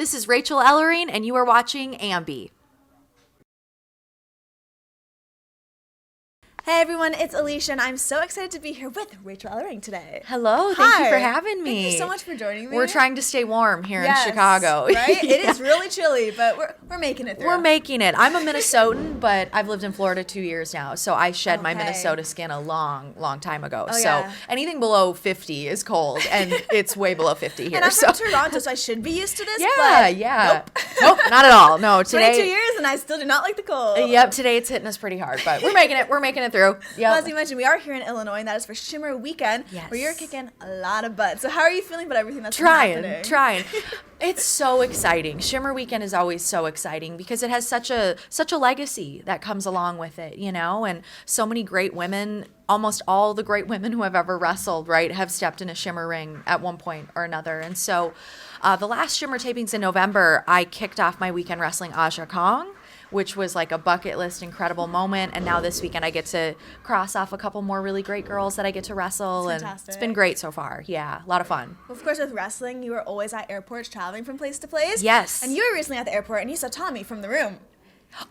This is Rachael Ellering, and you are watching AMBY. Hey everyone, it's Alicia, and I'm so excited to be here with Rachael Ellering today. Hello, thank you for having me. Thank you so much for joining me. We're trying to stay warm here in Chicago. Right? It is really chilly, but we're making it through. We're making it. I'm a Minnesotan, but I've lived in Florida 2 years now, so I shed my Minnesota skin a long, long time ago. So anything below 50 is cold, and it's way below 50 here. And I'm from Toronto, so I should be used to this. Nope, not at all. No, today 22 years, and I still do not like the cold. Yep, today it's hitting us pretty hard, but we're making it. We're making it through. Yep. Well, as you mentioned, we are here in Illinois, and that is for Shimmer Weekend, where you're kicking a lot of butt. So how are you feeling about everything that's happening? Trying. It's so exciting. Shimmer Weekend is always so exciting because it has such a legacy that comes along with it, you know, and so many great women, almost all the great women who have ever wrestled, right, have stepped in a Shimmer ring at one point or another. And so the last Shimmer tapings in November, I kicked off my weekend wrestling Aja Kong, which was like a bucket list incredible moment. And now this weekend I get to cross off a couple more really great girls that I get to wrestle. And it's been great so far. Yeah, a lot of fun. Well, of course, with wrestling, you were always at airports traveling from place to place. Yes. And you were recently at the airport and you saw Tommy from The Room.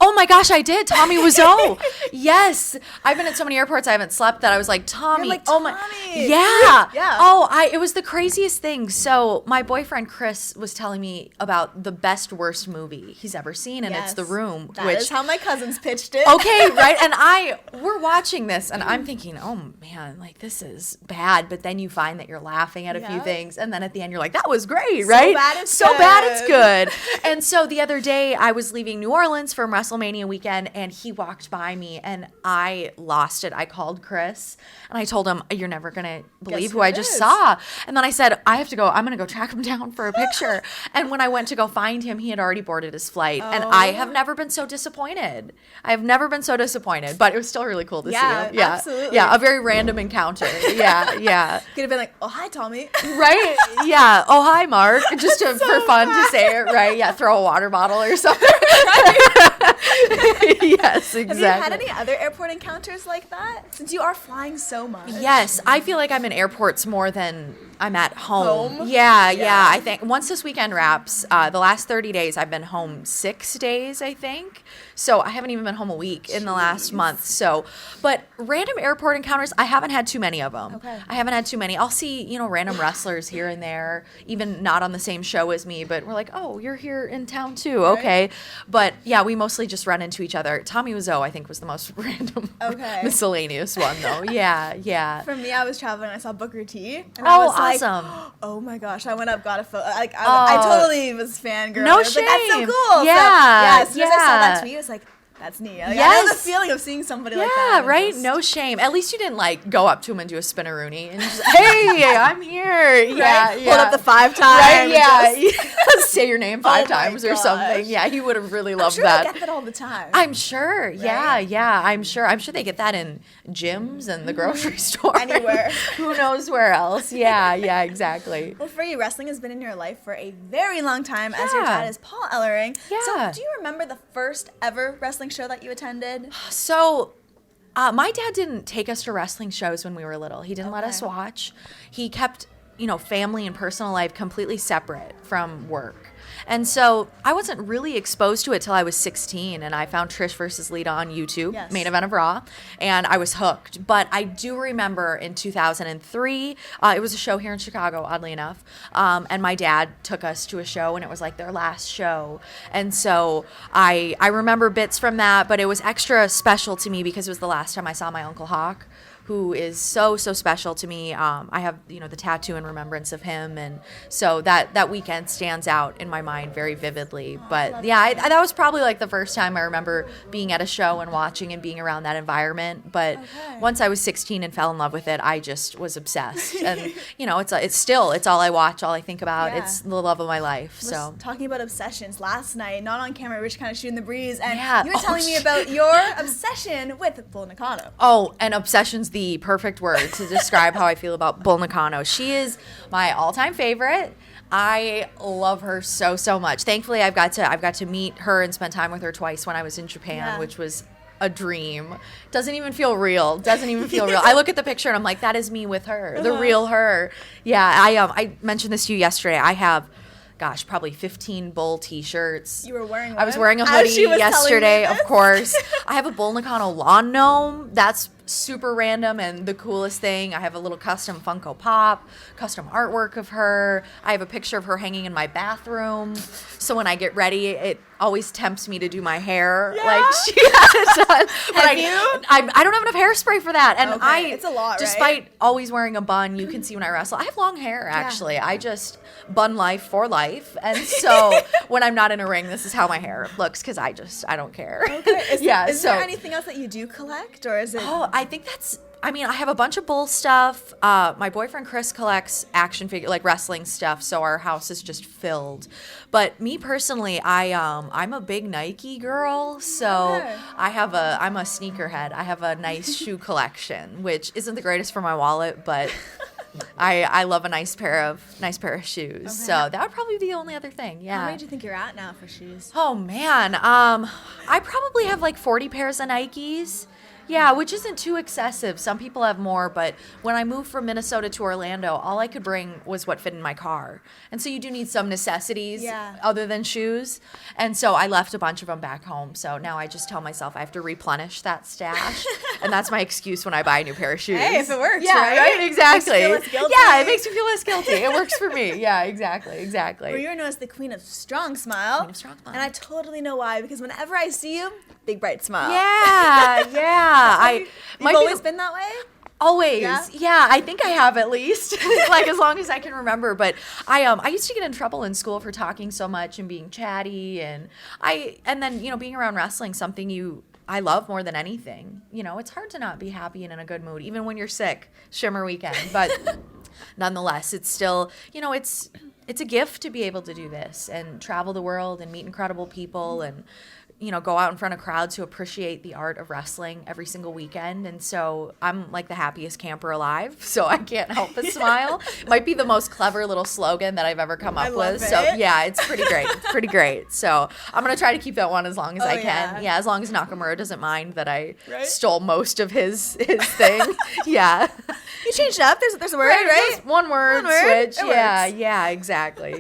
Oh my gosh, I did. Tommy Wiseau. Yes. I've been at so many airports I haven't slept that I was like, Tommy. You're like, oh my. Tommy. Yeah. Yeah. Oh, it was the craziest thing. So my boyfriend Chris was telling me about the best worst movie he's ever seen, and it's The Room. That is how my cousins pitched it. Okay, right? And we're watching this, and I'm thinking, oh man, like this is bad. But then you find that you're laughing at a few things, and then at the end you're like, that was great, right? So bad it's good. And so the other day I was leaving New Orleans for WrestleMania weekend, and he walked by me and I lost it. I called Chris and I told him, you're never gonna believe who I just saw. And then I said, I'm gonna go track him down for a picture. And when I went to go find him, he had already boarded his flight. And I have never been so disappointed. But it was still really cool to see him. Yeah, absolutely. Yeah, a very random encounter. Yeah. Could have been like, oh, hi, Tommy. Right? Yeah. Oh, hi, Mark. Just for fun to say it, right? Yeah, throw a water bottle or something. Yes, exactly. Have you had any other airport encounters like that? Since you are flying so much. Yes, I feel like I'm in airports more than I'm at home. Yeah. I think once this weekend wraps, the last 30 days I've been home 6 days, I think. So I haven't even been home a week in the last month. So, but random airport encounters, I haven't had too many of them. Okay. I haven't had too many. I'll see, random wrestlers here and there, even not on the same show as me, but we're like, oh, you're here in town too. Okay. Right. But yeah, we mostly just run into each other. Tommy Wiseau, I think, was the most random, miscellaneous one though. Yeah. For me, I was traveling and I saw Booker T. And I was awesome. Like, oh my gosh, I went up, got a photo. I totally was fangirl. No shame. Like, that's so cool. Yeah. So, as soon as I saw that tweet, I was like, that's neat. Like, I know the feeling of seeing somebody like that. Yeah, right? No shame. At least you didn't go up to him and do a spinneroonie and just, hey, I'm here. Yeah. Hold up the 5 times. Right, yeah. Say your name 5 times or something. Yeah, he would have really loved that. I'm sure they get that all the time. I'm sure. Right? Yeah. I'm sure they get that in gyms and the grocery store. Anywhere. Who knows where else. Yeah, exactly. Well, for you, wrestling has been in your life for a very long time, as your dad is Paul Ellering. Yeah. So do you remember the first ever wrestling show that you attended? So my dad didn't take us to wrestling shows when we were little. He didn't let us watch. He kept, family and personal life completely separate from work. And so I wasn't really exposed to it till I was 16, and I found Trish versus Lita on YouTube, Main Event of Raw, and I was hooked. But I do remember in 2003, it was a show here in Chicago, oddly enough, and my dad took us to a show, and it was like their last show. And so I remember bits from that, but it was extra special to me because it was the last time I saw my Uncle Hawk, who is so special to me. I have, the tattoo in remembrance of him. And so that weekend stands out in my mind very vividly. But yeah, that was probably like the first time I remember being at a show and watching and being around that environment. But once I was 16 and fell in love with it, I just was obsessed. And, it's all I watch, all I think about. Yeah. It's the love of my life. So talking about obsessions, last night, not on camera, we were just kind of shooting the breeze. And you were telling me about your obsession with Bull Nakano. Oh, and obsession's the perfect word to describe how I feel about Bull Nakano. She is my all-time favorite. I love her so much. Thankfully, I've got to meet her and spend time with her twice when I was in Japan, which was a dream. Doesn't even feel real. I look at the picture and I'm like, that is me with her, the real her. Yeah, I mentioned this to you yesterday. I have gosh, probably 15 Bull t-shirts. You were wearing one? I was wearing a hoodie yesterday, of this. course. I have a Bull Nakano lawn gnome. That's super random and the coolest thing. I have a little custom Funko Pop, custom artwork of her. I have a picture of her hanging in my bathroom. So when I get ready, it always tempts me to do my hair like she has done. But I don't have enough hairspray for that. And it's a lot, despite always wearing a bun, you can see when I wrestle, I have long hair actually. Yeah. I just bun life for life. And so when I'm not in a ring, this is how my hair looks because I don't care. Okay. Is there anything else that you do collect, or is it? Oh, I think I have a bunch of Bull stuff. My boyfriend Chris collects action figure, like wrestling stuff, so our house is just filled. But me personally, I'm a big Nike girl, so I'm a sneakerhead. I have a nice shoe collection, which isn't the greatest for my wallet, but I love a nice pair of shoes. Okay. So that would probably be the only other thing. Yeah. How many do you think you're at now for shoes? Oh man, I probably have like 40 pairs of Nikes. Yeah, which isn't too excessive. Some people have more, but when I moved from Minnesota to Orlando, all I could bring was what fit in my car. And so you do need some necessities other than shoes. And so I left a bunch of them back home. So now I just tell myself I have to replenish that stash. And that's my excuse when I buy a new pair of shoes. Hey, if it works, right? Exactly. Makes you feel less guilty. Yeah, it makes me feel less guilty. It works for me. Yeah, exactly. Well, you're known as the Queen of Strong Smile. Queen of Strong Smile. And I totally know why, because whenever I see you, big bright smile. Yeah. You've always been that way? Always. Yeah, I think I have at least, like as long as I can remember. But I used to get in trouble in school for talking so much and being chatty, and then being around wrestling, something I love more than anything. It's hard to not be happy and in a good mood, even when you're sick. Shimmer weekend, but nonetheless, it's still, it's a gift to be able to do this and travel the world and meet incredible people and go out in front of crowds who appreciate the art of wrestling every single weekend. And so I'm like the happiest camper alive, so I can't help but smile. Might be the most clever little slogan that I've ever come up with. So yeah, it's pretty great. It's pretty great. So I'm going to try to keep that one as long as I can. Yeah, as long as Nakamura doesn't mind that I stole most of his thing. Yeah. You changed it up. There's a word, right? Just one word switch. Yeah, exactly.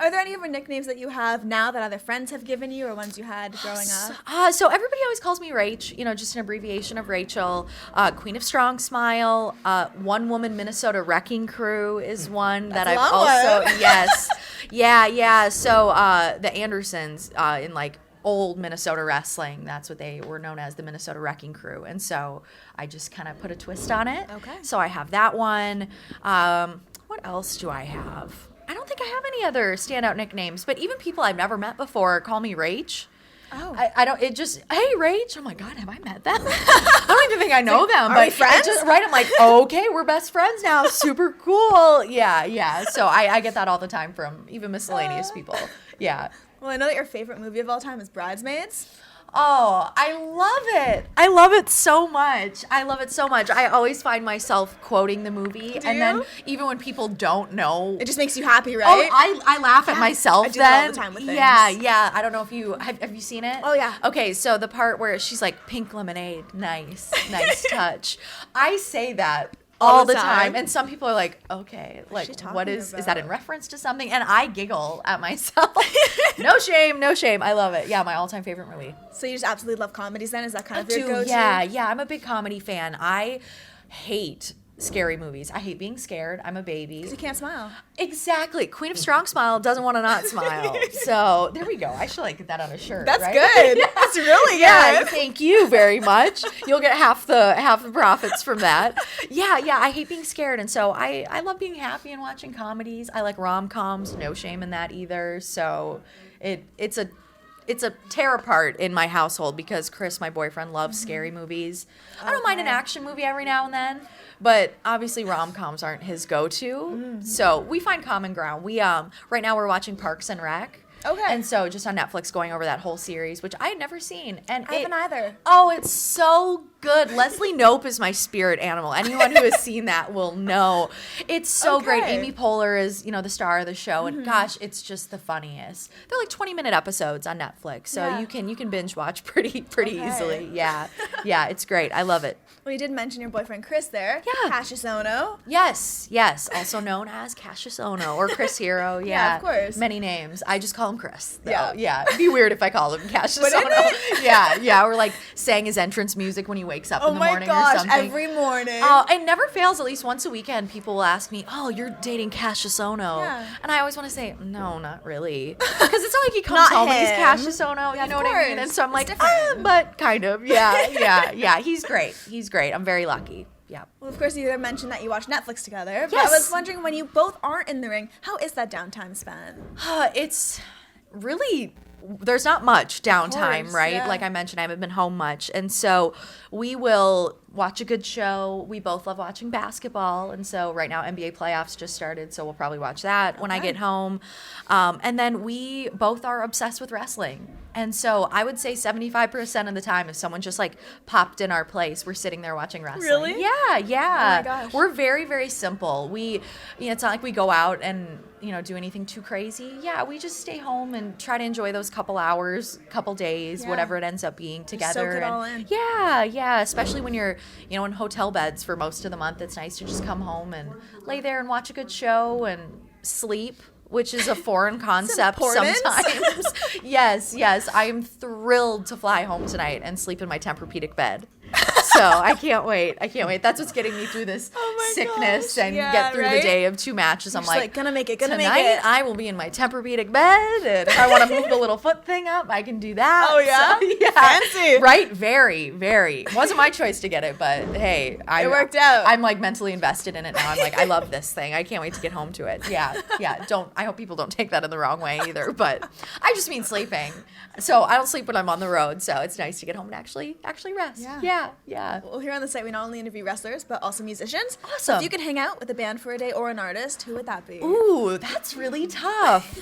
Are there any other nicknames that you have now that other friends have given you, or ones you had growing up? So everybody always calls me Rach, just an abbreviation of Rachel. Queen of Strong Smile. One Woman Minnesota Wrecking Crew is one that I've also yes. Yeah. So the Andersons in like old Minnesota wrestling, that's what they were known as, the Minnesota Wrecking Crew. And so I just kind of put a twist on it. Okay. So I have that one. What else do I have? I don't think I have any other standout nicknames, but even people I've never met before call me Rach. Oh. I don't, it just, hey, Rach. I'm like, God, have I met them? I don't even think I know them. Are we friends? I'm like, okay, we're best friends now. Super cool. Yeah. So I get that all the time from even miscellaneous people. Yeah. Well, I know that your favorite movie of all time is Bridesmaids. Oh, I love it. I love it so much. I always find myself quoting the movie. Then even when people don't know. It just makes you happy, right? Oh, I laugh at myself I do then. that all the time with things. Yeah. I don't know if you, have you seen it? Oh, yeah. Okay, so the part where she's like, pink lemonade, nice touch. I say that all the time. And some people are like, okay, like what is that in reference to something? And I giggle at myself. No shame. I love it. Yeah, my all-time favorite movie. So you just absolutely love comedies then? Is that kind of your go-to? Yeah, I'm a big comedy fan. I hate scary movies. I hate being scared. I'm a baby. Because you can't smile. Exactly. Queen of Strong Smile doesn't want to not smile. So there we go. I should get that on a shirt. That's right? good. That's really good. Yeah, thank you very much. You'll get half the profits from that. Yeah. I hate being scared, and so I love being happy and watching comedies. I like rom-coms. No shame in that either. So it's a tear apart in my household because Chris, my boyfriend, loves scary movies. I don't mind an action movie every now and then, but obviously rom-coms aren't his go-to. So we find common ground. We right now we're watching Parks and Rec. Okay. And so just on Netflix going over that whole series, which I had never seen. And I haven't either. Oh, it's so good. Leslie Knope is my spirit animal. Anyone who has seen that will know. It's so great. Amy Poehler is, the star of the show, and gosh, it's just the funniest. They're like 20-minute episodes on Netflix, so you can binge watch pretty easily. Yeah, it's great. I love it. Well, you did mention your boyfriend Chris there. Yeah. Kassius Ohno. Yes, also known as Kassius Ohno or Chris Hero. Yeah, of course. Many names. I just call him Chris, though. Yeah. It'd be weird if I called him Kassius Ohno. Yeah, or like sang his entrance music when he wakes up in the morning or something. Every morning. It never fails. At least once a weekend, people will ask me, "Oh, you're dating Kassius Ohno," and I always want to say, "No, not really," because it's not like he comes home and he's Kassius Ohno. Yeah, you know what I mean? And so I'm like, different. but kind of, yeah. He's great. I'm very lucky. Yeah. Well, of course, you mentioned that you watch Netflix together. But Yes. I was wondering, when you both aren't in the ring, how is that downtime spent? It's really, there's not much downtime, course, right? yeah. Like I mentioned, I haven't been home much. And so we will watch a good show. We both love watching basketball. And so right now NBA playoffs just started, so we'll probably watch that when I get home. And then we both are obsessed with wrestling. And so I would say 75% of the time, if someone just like popped in our place, we're sitting there watching wrestling. Really? Yeah. Oh my gosh. We're very, very simple. It's not like we go out and, do anything too crazy. Yeah, we just stay home and try to enjoy those couple hours, couple days, whatever it ends up being together. Soak it all in. Yeah. Especially when you're, in hotel beds for most of the month. It's nice to just come home and lay there and watch a good show and sleep, which is a foreign concept sometimes. Yes. I am thrilled to fly home tonight and sleep in my Tempur-Pedic bed. So I can't wait. That's what's getting me through this sickness and get through the day of 2 matches. I'm like, gonna make it. Tonight I will be in my Tempur-Pedic bed, and if I want to move the little foot thing up, I can do that. Oh yeah? So, yeah. Fancy. Right? Very, very. It wasn't my choice to get it, but hey, it worked out. I'm like mentally invested in it now. I'm like, I love this thing. I can't wait to get home to it. Yeah. I hope people don't take that in the wrong way either, but I just mean sleeping. So I don't sleep when I'm on the road, so it's nice to get home and actually rest. Yeah. Well, here on the site, we not only interview wrestlers, but also musicians. Awesome. So if you could hang out with a band for a day or an artist, who would that be? Ooh, that's really tough.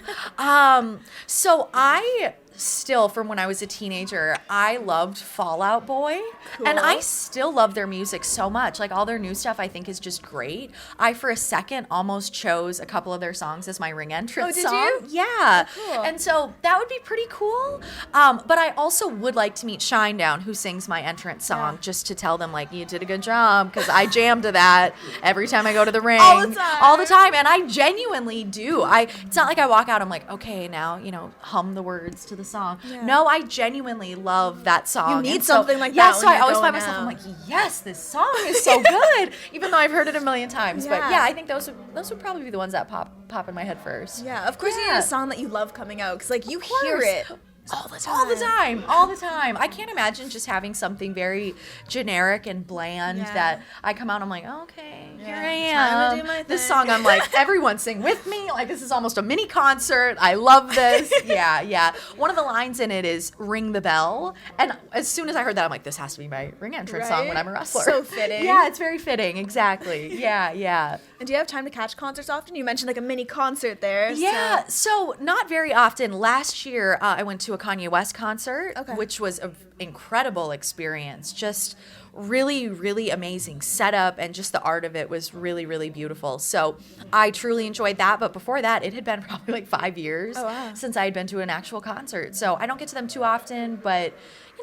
So I still, from when I was a teenager, I loved Fall Out Boy. Cool. And I still love their music so much. Like, all their new stuff I think is just great. I, for a second, almost chose a couple of their songs as my ring entrance song. You? Yeah. Cool. And so that would be pretty cool. But I also would like to meet Shinedown, who sings my entrance song, just to tell them, like, you did a good job, because I jam to that every time I go to the ring. All the time. And I genuinely do. It's not like I walk out, I'm like, okay, now, hum the words to the song. Yeah. No, I genuinely love that song. You need And something like that. Yeah, so when I always you're find going myself, out. I'm like, yes, this song is so good, even though I've heard it a million times. But Yeah. yeah, I think those would probably be the ones that pop in my head first. Yeah, of course you need a song that you love coming out, because you hear it all the time. I can't imagine just having something very generic and bland that I come out, I'm like, okay, here I am. Time to do my This thing. song, I'm like, everyone sing with me. Like, this is almost a mini concert. I love this. Yeah. One of the lines in it is "Ring the Bell," and as soon as I heard that, I'm like, this has to be my ring entrance song when I'm a wrestler. So fitting. Yeah, it's very fitting. Exactly. Yeah. And do you have time to catch concerts often? You mentioned like a mini concert there. Yeah, so not very often. Last year, I went to a Kanye West concert, which was an incredible experience. Just really, really amazing setup, and just the art of it was really, really beautiful. So I truly enjoyed that. But before that, it had been probably like 5 years since I had been to an actual concert. So I don't get to them too often, but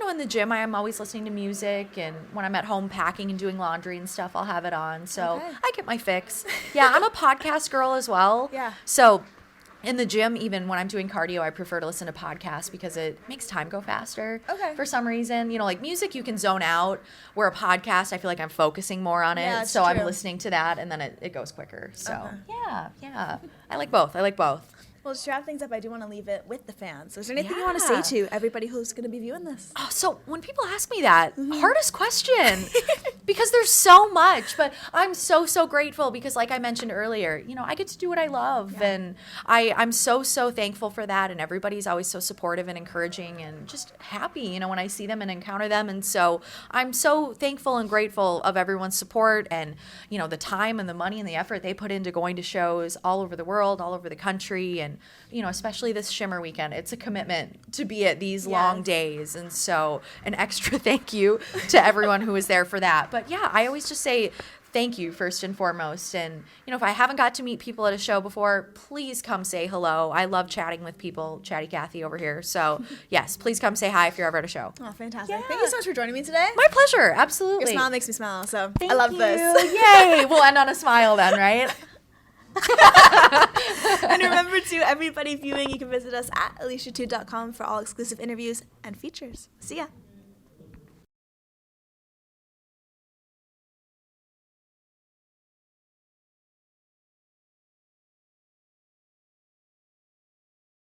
in the gym, I am always listening to music, and when I'm at home packing and doing laundry and stuff, I'll have it on. So I get my fix. Yeah, I'm a podcast girl as well. Yeah. So in the gym, even when I'm doing cardio, I prefer to listen to podcasts because it makes time go faster. For some reason, like music, you can zone out, where a podcast, I feel like I'm focusing more on it. Yeah, so true. I'm listening to that, and then it goes quicker. So yeah. I like both. Well, to wrap things up, I do want to leave it with the fans. So is there anything you want to say to everybody who's going to be viewing this? Oh, so when people ask me that, hardest question, because there's so much, but I'm so grateful because, like I mentioned earlier, I get to do what I love, and I'm so thankful for that, and everybody's always so supportive and encouraging and just happy, when I see them and encounter them, and so I'm so thankful and grateful of everyone's support and, the time and the money and the effort they put into going to shows all over the world, all over the country, and And, you know, especially this Shimmer weekend, it's a commitment to be at these long days. And so an extra thank you to everyone who was there for that. But yeah, I always just say thank you first and foremost. And, you know, if I haven't got to meet people at a show before, please come say hello. I love chatting with people. Chatty Cathy over here. So yes, please come say hi if you're ever at a show. Oh, fantastic. Yeah. Thank you so much for joining me today. My pleasure. Absolutely. Your smile makes me smile. So thank I love you. this. Yay. We'll end on a smile then, right? And remember to everybody viewing, you can visit us at aliciatu.com for all exclusive interviews and features. See ya.